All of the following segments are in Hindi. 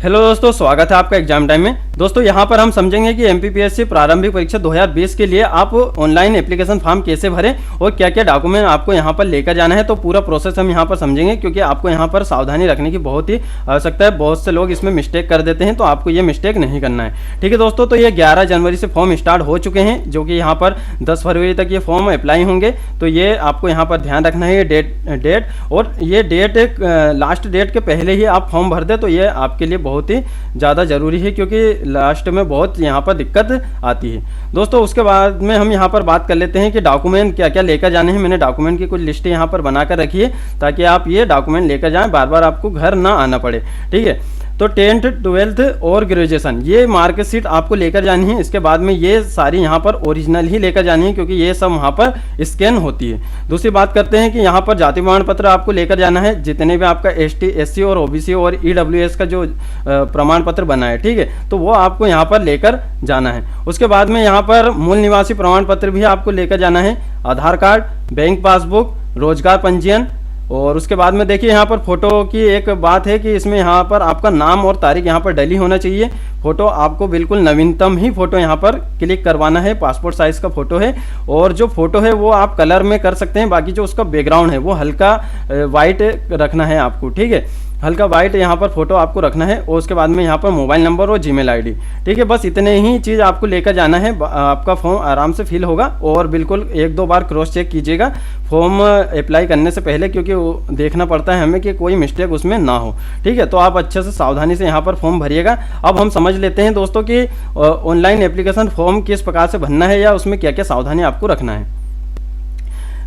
हेलो दोस्तों, स्वागत है आपका एग्जाम टाइम में। दोस्तों यहाँ पर हम समझेंगे कि एमपीपीएससी प्रारंभिक परीक्षा 2020 के लिए आप ऑनलाइन एप्लीकेशन फॉर्म कैसे भरें और क्या क्या डॉक्यूमेंट आपको यहाँ पर लेकर जाना है। तो पूरा प्रोसेस हम यहाँ पर समझेंगे, क्योंकि आपको यहाँ पर सावधानी रखने की बहुत ही आवश्यकता है। बहुत से लोग इसमें मिस्टेक कर देते हैं, तो आपको ये मिस्टेक नहीं करना है। ठीक है दोस्तों, तो ये 11 जनवरी से फॉर्म स्टार्ट हो चुके हैं, जो कि यहाँ पर 10 फरवरी तक ये फॉर्म अप्लाई होंगे। तो ये आपको यहाँ पर ध्यान रखना है, ये डेट और ये डेट लास्ट डेट के पहले ही आप फॉर्म भर दें तो ये आपके लिए बहुत ही ज़्यादा ज़रूरी है, क्योंकि लास्ट में बहुत यहाँ पर दिक्कत आती है। दोस्तों उसके बाद में हम यहाँ पर बात कर लेते हैं कि डॉक्यूमेंट क्या क्या लेकर जाने हैं। मैंने डॉक्यूमेंट की कुछ लिस्टें यहाँ पर बनाकर रखी है, ताकि आप ये डॉक्यूमेंट लेकर जाएं, बार बार आपको घर ना आना पड़े। ठीक है, तो 10th 12th और ग्रेजुएशन ये मार्कशीट आपको लेकर जानी है। इसके बाद में ये सारी यहाँ पर ओरिजिनल ही लेकर जानी है, क्योंकि ये सब वहाँ पर स्कैन होती है। दूसरी बात करते हैं कि यहाँ पर जाति प्रमाण पत्र आपको लेकर जाना है, जितने भी आपका ST SC और OBC और EWS का जो प्रमाण पत्र बना है, ठीक है, तो वो आपको यहाँ पर लेकर जाना है। उसके बाद में यहाँ पर मूल निवासी प्रमाण पत्र भी आपको लेकर जाना है, आधार कार्ड, बैंक पासबुक, रोजगार पंजीयन। और उसके बाद में देखिए यहाँ पर फोटो की एक बात है कि इसमें यहाँ पर आपका नाम और तारीख यहाँ पर डली होना चाहिए। फोटो आपको बिल्कुल नवीनतम ही फोटो यहाँ पर क्लिक करवाना है, पासपोर्ट साइज का फोटो है। और जो फोटो है वो आप कलर में कर सकते हैं, बाकी जो उसका बैकग्राउंड है वो हल्का वाइट रखना है आपको। ठीक है, हल्का वाइट यहाँ पर फोटो आपको रखना है। और उसके बाद में यहाँ पर मोबाइल नंबर और जीमेल आईडी। ठीक है, बस इतने ही चीज़ आपको लेकर जाना है। आपका फॉर्म आराम से फिल होगा और बिल्कुल 1-2 बार क्रॉस चेक कीजिएगा फॉर्म अप्लाई करने से पहले, क्योंकि वो देखना पड़ता है हमें कि कोई मिस्टेक उसमें ना हो। ठीक है, तो आप अच्छे से सावधानी से यहाँ पर फॉर्म भरिएगा। अब हम समझ लेते हैं दोस्तों कि ऑनलाइन एप्लीकेशन फॉर्म किस प्रकार से भरना है या उसमें क्या क्या सावधानी आपको रखना है।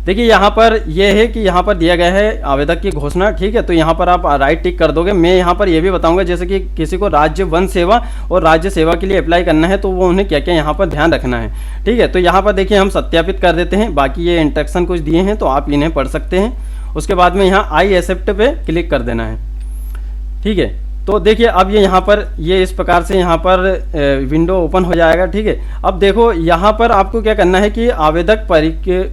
देखिए यहाँ पर यह है कि यहाँ पर दिया गया है आवेदक की घोषणा। ठीक है, तो यहाँ पर आप राइट टिक कर दोगे। मैं यहाँ पर यह भी बताऊंगा, जैसे कि किसी को राज्य वन सेवा और राज्य सेवा के लिए अप्लाई करना है, तो वो उन्हें क्या क्या यहाँ पर ध्यान रखना है। ठीक है, तो यहाँ पर देखिए हम सत्यापित कर देते हैं। बाकी ये इंस्ट्रक्शन कुछ दिए हैं, तो आप इन्हें पढ़ सकते हैं। उसके बाद में यहाँ आई एक्सेप्ट पे क्लिक कर देना है। ठीक है, तो देखिए अब ये यहाँ पर ये इस प्रकार से यहाँ पर विंडो ओपन हो जाएगा। ठीक है, अब देखो यहाँ पर आपको क्या करना है कि आवेदक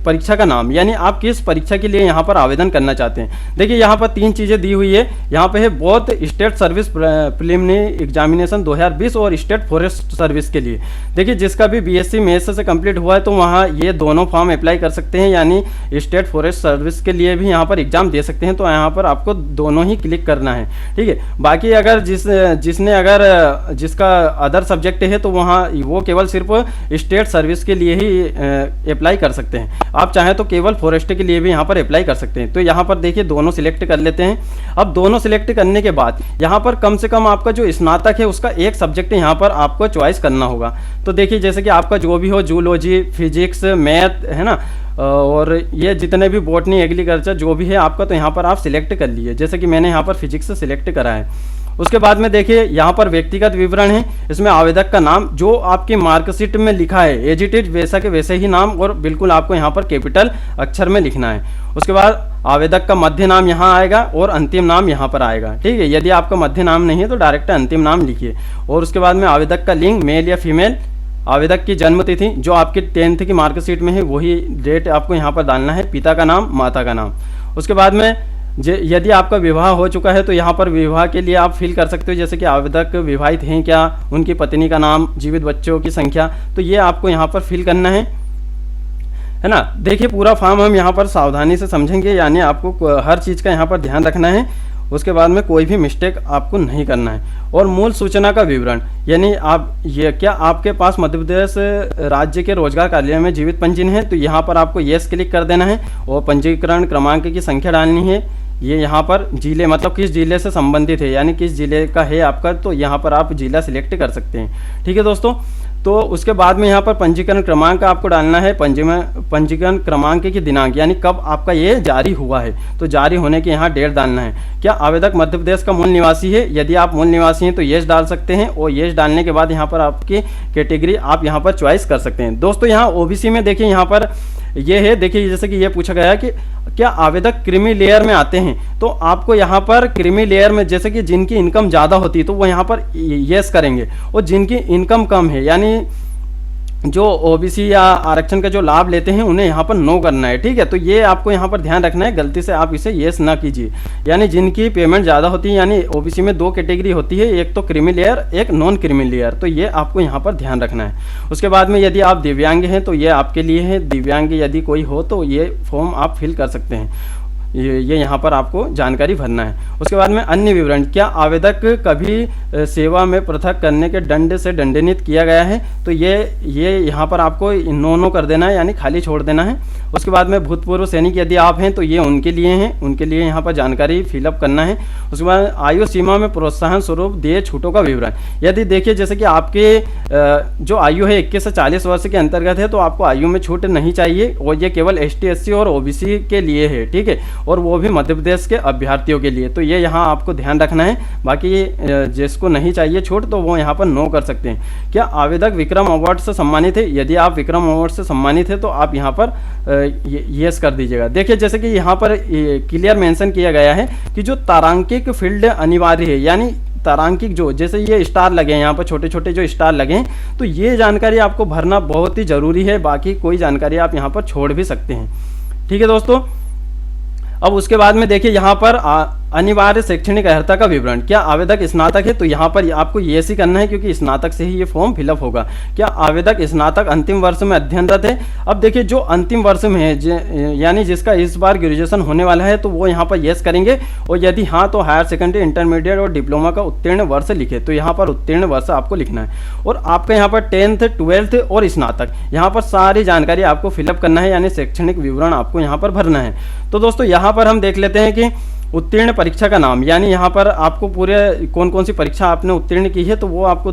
परीक्षा का नाम, यानी आप किस परीक्षा के लिए यहाँ पर आवेदन करना चाहते हैं। देखिए यहाँ पर 3 चीज़ें दी हुई है। यहाँ पे है both state service preliminary examination 2020 और स्टेट फॉरेस्ट सर्विस के लिए। देखिए जिसका भी BSc मैथ्स से कंप्लीट हुआ है, तो वहाँ ये दोनों फॉर्म अप्लाई कर सकते हैं, यानी स्टेट फॉरेस्ट सर्विस के लिए भी यहाँ पर एग्जाम दे सकते हैं। तो यहाँ पर आपको दोनों ही क्लिक करना है। ठीक है, बाकी अगर जिसका अदर सब्जेक्ट है, तो वहाँ वो केवल सिर्फ स्टेट सर्विस के लिए ही अप्लाई कर सकते हैं। आप चाहें तो केवल फॉरेस्ट के लिए भी यहाँ पर अप्लाई कर सकते हैं। तो यहाँ पर देखिए दोनों सिलेक्ट कर लेते हैं। अब दोनों सिलेक्ट करने के बाद यहाँ पर कम से कम आपका जो स्नातक है उसका एक सब्जेक्ट यहाँ पर आपको चॉइस करना होगा। तो देखिए जैसे कि आपका जो भी हो, जूलॉजी, फिजिक्स, मैथ है ना, और ये जितने भी बॉटनी, एग्रीकल्चर जो भी है आपका, तो यहाँ पर आप सिलेक्ट कर लिए। जैसे कि मैंने यहाँ पर फिजिक्स सिलेक्ट करा है। उसके बाद में देखिए यहाँ पर व्यक्तिगत विवरण है। इसमें आवेदक का नाम जो आपकी मार्कशीट में लिखा है एज इट इज वैसा के वैसे ही नाम, और बिल्कुल आपको यहाँ पर कैपिटल अक्षर में लिखना है। उसके बाद आवेदक का मध्य नाम यहाँ आएगा और अंतिम नाम यहाँ पर आएगा। ठीक है, यदि आपका मध्य नाम नहीं है तो डायरेक्ट अंतिम नाम लिखिए। और उसके बाद में आवेदक का लिंग मेल या फीमेल, आवेदक की जन्म तिथि जो आपकी 10th की मार्कशीट में है वही डेट आपको यहाँ पर डालना है, पिता का नाम, माता का नाम। उसके बाद में यदि आपका विवाह हो चुका है तो यहाँ पर विवाह के लिए आप फिल कर सकते हो, जैसे कि आवेदक विवाहित हैं क्या, उनकी पत्नी का नाम, जीवित बच्चों की संख्या, तो ये आपको यहाँ पर फिल करना है ना। देखिए पूरा फॉर्म हम यहाँ पर सावधानी से समझेंगे, यानी आपको हर चीज़ का यहाँ पर ध्यान रखना है। उसके बाद में कोई भी मिस्टेक आपको नहीं करना है। और मूल सूचना का विवरण, यानी आप ये क्या आपके पास मध्य प्रदेश राज्य के रोजगार कार्यालय में जीवित पंजीयन है, तो यहाँ पर आपको येस क्लिक कर देना है। और पंजीकरण क्रमांक की संख्या डालनी है। ये यहाँ पर जिले, मतलब किस जिले से संबंधित है, यानी किस जिले का है आपका, तो यहाँ पर आप जिला सिलेक्ट कर सकते हैं। ठीक है दोस्तों, तो उसके बाद में यहाँ पर पंजीकरण क्रमांक आपको डालना है। पंजीकरण क्रमांक की दिनांक, यानी कब आपका ये जारी हुआ है, तो जारी होने के यहाँ डेट डालना है। क्या आवेदक मध्य प्रदेश का मूल निवासी है, यदि आप मूल निवासी हैं तो येस डाल सकते हैं। और येस डालने के बाद यहाँ पर आपकी कैटेगरी आप यहाँ पर चॉइस कर सकते हैं। दोस्तों यहाँ OBC में देखिए यहाँ पर ये है, देखिए जैसे कि ये पूछा गया है कि क्या आवेदक क्रीमी लेयर में आते हैं, तो आपको यहाँ पर क्रीमी लेयर में, जैसे कि जिनकी इनकम ज़्यादा होती है तो वो यहाँ पर येस करेंगे, और जिनकी इनकम कम है, यानी जो ओबीसी या आरक्षण का जो लाभ लेते हैं उन्हें यहाँ पर नो करना है, ठीक है। तो ये आपको यहाँ पर ध्यान रखना है, गलती से आप इसे येस ना कीजिए। यानी जिनकी पेमेंट ज़्यादा होती है, यानी ओबीसी में 2 कैटेगरी होती है, एक तो क्रीमी लेयर, एक नॉन क्रीमी लेयर, तो ये आपको यहाँ पर ध्यान रखना है। उसके बाद में यदि आप दिव्यांग हैं तो ये आपके लिए है, दिव्यांग यदि कोई हो तो ये फॉर्म आप फिल कर सकते हैं, ये यहाँ पर आपको जानकारी भरना है। उसके बाद में अन्य विवरण, क्या आवेदक कभी सेवा में पृथक करने के दंड से दंडित किया गया है, तो ये यहाँ पर आपको नो कर देना है, यानी खाली छोड़ देना है। उसके बाद में भूतपूर्व सैनिक यदि आप हैं तो ये उनके लिए हैं, उनके लिए यहाँ पर जानकारी फिलअप करना है। उसके बाद आयु सीमा में प्रोत्साहन स्वरूप दिए छूटों का विवरण, यदि देखिए जैसे कि आपके जो आयु है 21 से 40 वर्ष के अंतर्गत है तो आपको आयु में छूट नहीं चाहिए, और ये केवल ST SC और OBC के लिए है, ठीक है, और वो भी मध्य प्रदेश के अभ्यर्थियों के लिए, तो ये यहाँ आपको ध्यान रखना है। बाकी जिसको नहीं चाहिए छूट तो वो यहाँ पर नो कर सकते हैं। क्या आवेदक विक्रम अवार्ड से सम्मानित है, यदि आप विक्रम अवार्ड से सम्मानित है तो आप यहाँ पर यस कर दीजिएगा। देखिए जैसे कि यहाँ पर क्लियर मेंशन किया गया है कि जो तारांकिक फील्ड अनिवार्य है, यानी तारांकिक जो जैसे ये स्टार लगे हैं यहाँ पर, छोटे छोटे जो स्टार लगे हैं, तो ये जानकारी आपको भरना बहुत ही ज़रूरी है। बाकी कोई जानकारी आप यहाँ पर छोड़ भी सकते हैं, ठीक है दोस्तों। अब उसके बाद में देखिए यहाँ पर अनिवार्य शैक्षणिक अर्हता का विवरण, क्या आवेदक स्नातक है, तो यहाँ पर आपको ये सी करना है क्योंकि स्नातक से ही ये फॉर्म फिलअप होगा। क्या आवेदक स्नातक अंतिम वर्ष में अध्ययनरत है, अब देखिए जो अंतिम वर्ष में है यानी जिसका इस बार ग्रेजुएशन होने वाला है तो वो यहाँ पर येस करेंगे, और यदि हाँ तो हायर सेकेंडरी, इंटरमीडिएट और डिप्लोमा का उत्तीर्ण वर्ष लिखे, तो यहाँ पर उत्तीर्ण वर्ष आपको लिखना है। और आपका यहाँ पर 10th 12th और स्नातक, यहाँ पर सारी जानकारी आपको फिलअप करना है, यानी शैक्षणिक विवरण आपको यहाँ पर भरना है। तो दोस्तों यहाँ पर हम देख लेते हैं कि उत्तीर्ण परीक्षा का नाम, यानी यहाँ पर आपको पूरे कौन कौन सी परीक्षा आपने उत्तीर्ण की है तो वो आपको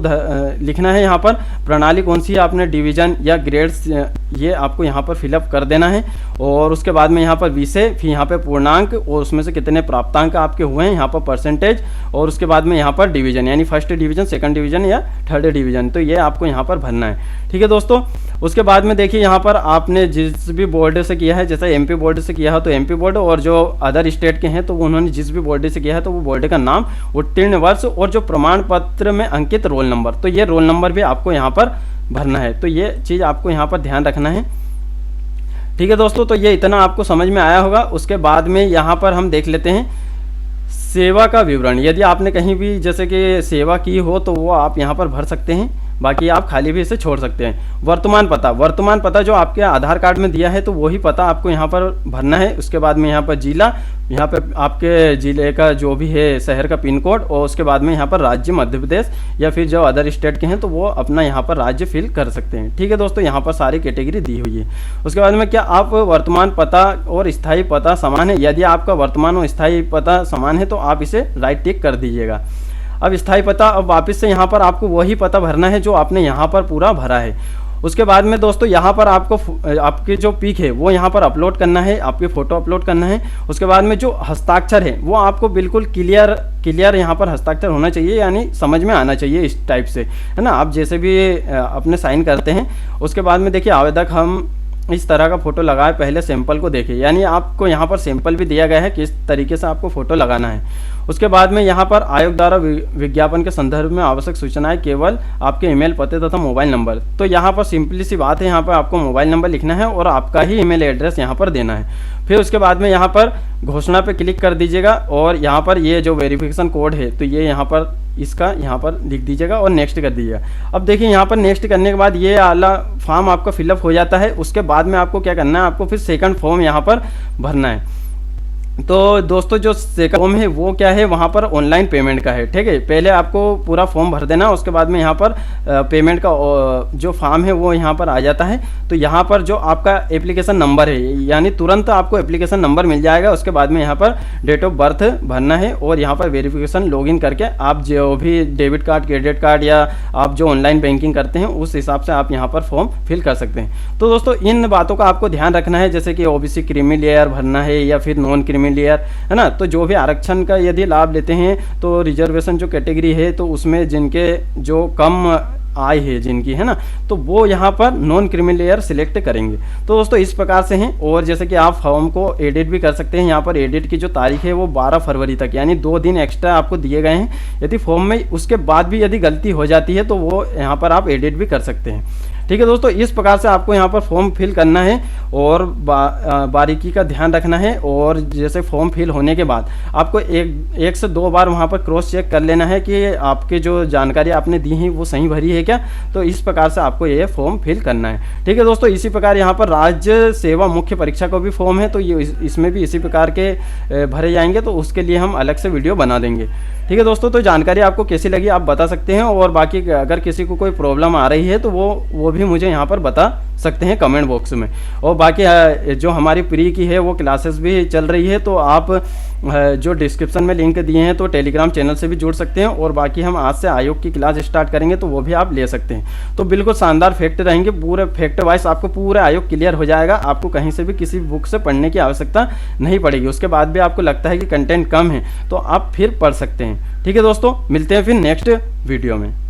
लिखना है। यहाँ पर प्रणाली कौन सी है, आपने डिवीजन या ग्रेड्स, ये आपको यहाँ पर फिलअप कर देना है। और उसके बाद में यहाँ पर विषय, फिर यहाँ पे पूर्णांक और उसमें से कितने प्राप्तांक आपके हुए हैं, यहाँ पर परसेंटेज, और उसके बाद में यहाँ पर डिवीजन, यानी फर्स्ट डिवीजन, सेकंड डिवीजन या थर्ड डिवीजन, तो ये आपको यहाँ पर भरना है, ठीक है दोस्तों। उसके बाद में देखिए यहाँ पर आपने जिस भी बोर्ड से किया है, जैसे MP बोर्ड से किया है तो MP बोर्ड, और जो अदर स्टेट के हैं तो उन्होंने जिस भी बोर्ड से किया है तो वो बोर्ड का नाम, उत्तीर्ण वर्ष और जो प्रमाण पत्र में अंकित रोल नंबर, तो ये रोल नंबर भी आपको यहाँ पर भरना है। तो ये चीज़ आपको यहाँ पर ध्यान रखना है, ठीक है दोस्तों। तो ये इतना आपको समझ में आया होगा। उसके बाद में यहाँ पर हम देख लेते हैं सेवा का विवरण, यदि आपने कहीं भी जैसे कि सेवा की हो तो वो आप यहाँ पर भर सकते हैं, बाकी आप खाली भी इसे छोड़ सकते हैं। वर्तमान पता जो आपके आधार कार्ड में दिया है तो वही पता आपको यहाँ पर भरना है। उसके बाद में यहाँ पर जिला, यहाँ पे आपके जिले का जो भी है शहर का पिन कोड, और उसके बाद में यहाँ पर राज्य मध्य प्रदेश, या फिर जो अदर स्टेट के हैं तो वो अपना यहाँ पर राज्य फिल कर सकते हैं, ठीक है दोस्तों। यहाँ पर सारी कैटेगरी दी हुई है। उसके बाद में क्या आप वर्तमान पता और स्थायी पता समान है, यदि आपका वर्तमान और स्थायी पता समान है तो आप इसे राइट टिक कर दीजिएगा। अब स्थायी पता, अब वापस से यहाँ पर आपको वही पता भरना है जो आपने यहाँ पर पूरा भरा है। उसके बाद में दोस्तों यहाँ पर आपको आपके जो पिक है वो यहाँ पर अपलोड करना है, आपके फ़ोटो अपलोड करना है। उसके बाद में जो हस्ताक्षर है वो आपको बिल्कुल क्लियर यहाँ पर हस्ताक्षर होना चाहिए, यानी समझ में आना चाहिए इस टाइप से, है ना, आप जैसे भी अपने साइन करते हैं। उसके बाद में देखिए आवेदक हम इस तरह का फोटो लगाए, पहले सैंपल को देखिए, यानी आपको यहाँ पर सैंपल भी दिया गया है किस तरीके से आपको फोटो लगाना है। उसके बाद में यहाँ पर आयोग द्वारा विज्ञापन के संदर्भ में आवश्यक सूचनाएं केवल आपके ईमेल पते तथा मोबाइल नंबर, तो यहाँ पर सिंपली सी बात है, यहाँ पर आपको मोबाइल नंबर लिखना है और आपका ही ईमेल एड्रेस यहाँ पर देना है। फिर उसके बाद में यहाँ पर घोषणा पे क्लिक कर दीजिएगा, और यहाँ पर ये जो वेरिफिकेशन कोड है तो ये यहाँ पर इसका यहाँ पर लिख दीजिएगा और नेक्स्ट कर दीजिएगा। अब देखिए यहाँ पर नेक्स्ट करने के बाद ये वाला फॉर्म आपका फिलअप हो जाता है। उसके बाद में आपको क्या करना है, आपको फिर सेकंड फॉर्म यहाँ पर भरना है। तो दोस्तों जो सेकंड फॉर्म है वो क्या है, वहाँ पर ऑनलाइन पेमेंट का है, ठीक है। पहले आपको पूरा फॉर्म भर देना, उसके बाद में यहाँ पर पेमेंट का जो फॉर्म है वो यहाँ पर आ जाता है। तो यहाँ पर जो आपका एप्लीकेशन नंबर है, यानी तुरंत आपको एप्लीकेशन नंबर मिल जाएगा। उसके बाद में यहाँ पर डेट ऑफ बर्थ भरना है, और यहाँ पर वेरिफिकेशन लॉगिन करके आप जो भी डेबिट कार्ड, क्रेडिट कार्ड या आप जो ऑनलाइन बैंकिंग करते हैं उस हिसाब से आप यहाँ पर फॉर्म फिल कर सकते हैं। तो दोस्तों इन बातों का आपको ध्यान रखना है, जैसे कि OBC क्रीमी लेयर भरना है या फिर नॉन क्रीमी लेयर, है ना। तो जो भी आरक्षण का यदि लाभ लेते हैं तो रिजर्वेशन जो कैटेगरी है तो उसमें जिनके जो कम आय है जिनकी, है ना, तो वो यहाँ पर नॉन क्रीमी लेयर सिलेक्ट करेंगे। तो दोस्तों इस प्रकार से हैं। और जैसे कि आप फॉर्म को एडिट भी कर सकते हैं, यहाँ पर एडिट की जो तारीख है वो 12 फरवरी तक, यानी 2 दिन एक्स्ट्रा आपको दिए गए हैं। यदि फॉर्म में उसके बाद भी यदि गलती हो जाती है तो वो यहाँ पर आप एडिट भी कर सकते हैं, ठीक है दोस्तों, इस प्रकार से आपको यहाँ पर फॉर्म फिल करना है और बारीकी का ध्यान रखना है। और जैसे फॉर्म फिल होने के बाद आपको एक से दो बार वहाँ पर क्रॉस चेक कर लेना है कि आपके जो जानकारी आपने दी है वो सही भरी है क्या। तो इस प्रकार से आपको ये फॉर्म फिल करना है। ठीक है दोस्तों, इसी प्रकार यहाँ पर राज्य सेवा मुख्य परीक्षा का भी फॉर्म है, तो ये इसमें भी इसी प्रकार के भरे जाएंगे, तो उसके लिए हम अलग से वीडियो बना देंगे। ठीक है दोस्तों, तो जानकारी आपको कैसी लगी आप बता सकते हैं, और बाकी अगर किसी को कोई प्रॉब्लम आ रही है तो वो भी मुझे यहाँ पर बता सकते हैं कमेंट बॉक्स में। और बाकी जो हमारी प्री की है वो क्लासेस भी चल रही है, तो आप जो डिस्क्रिप्शन में लिंक दिए हैं तो टेलीग्राम चैनल से भी जुड़ सकते हैं। और बाकी हम आज से आयोग की क्लास स्टार्ट करेंगे तो वो भी आप ले सकते हैं। तो बिल्कुल शानदार फैक्ट रहेंगे, पूरे फैक्ट वाइज आपको पूरा आयोग क्लियर हो जाएगा। आपको कहीं से भी किसी बुक से पढ़ने की आवश्यकता नहीं पड़ेगी। उसके बाद भी आपको लगता है कि कंटेंट कम है तो आप फिर पढ़ सकते हैं। ठीक है दोस्तों, मिलते हैं फिर नेक्स्ट वीडियो में।